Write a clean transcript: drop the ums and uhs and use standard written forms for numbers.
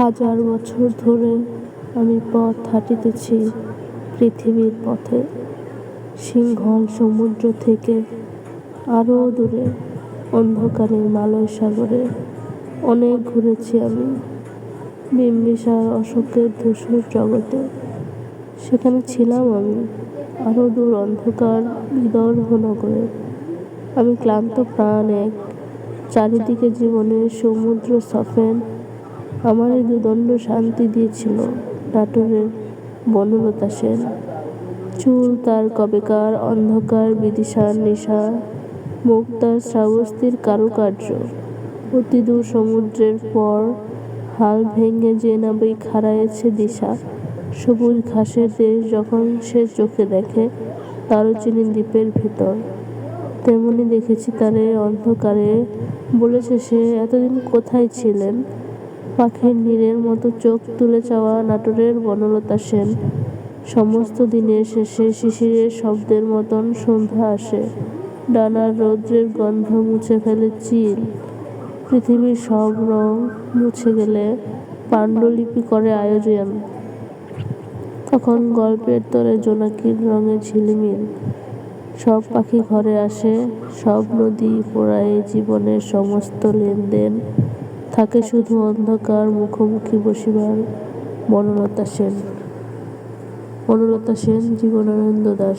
হাজার বছর ধরে আমি পথ হাঁটিতেছি পৃথিবীর পথে, সিংহল সমুদ্র থেকে আরও দূরে, অন্ধকারের মালয় সাগরে অনেক ঘুরেছি আমি। বিম্বিসার অশোকের ধূসর জগতে সেখানে ছিলাম আমি, আরও দূর অন্ধকার বিদর্ভ নগরে। আমি ক্লান্ত প্রাণ এক, চারিদিকে জীবনের সমুদ্র সফেন। আমার এই দুদণ্ড শান্তি দিয়েছিল নাটোরের বনলতা সেন। চুল তার কবেকার অন্ধকার বিদিশার নিশা, মুখ তার শ্রাবস্তির কারুকার্য। অতি দূর সমুদ্রের পর হাল ভেঙে যে নাবিক হারায়েছে দিশা, সবুজ ঘাসের দেশ যখন সে চোখে দেখে দারুচিনি দ্বীপের ভেতর, তেমনি দেখেছি তারে অন্ধকারে। বলেছে সে, এতদিন কোথায় ছিলেন? পাখির নীড়ের মতো চোখ তুলে চাওয়া নাটোরের বনলতা সেন। সমস্ত দিনের শেষে শিশিরের শব্দের মতন সন্ধ্যা আসে, ডানার রৌদ্রের গন্ধ মুছে ফেলে চিল। পৃথিবীর সব রং মুছে গেলে পাণ্ডুলিপি করে আয়োজন। তখন গল্পের তরে জোনাকির রঙে ঝিলিমিল। সব পাখি ঘরে আসে, সব নদী পোড়ায়, জীবনের সমস্ত লেনদেন থাকে শুধু অন্ধকার মুখোমুখি বসিবার। বনলতা সেন। বনলতা সেন, জীবনানন্দ দাশ।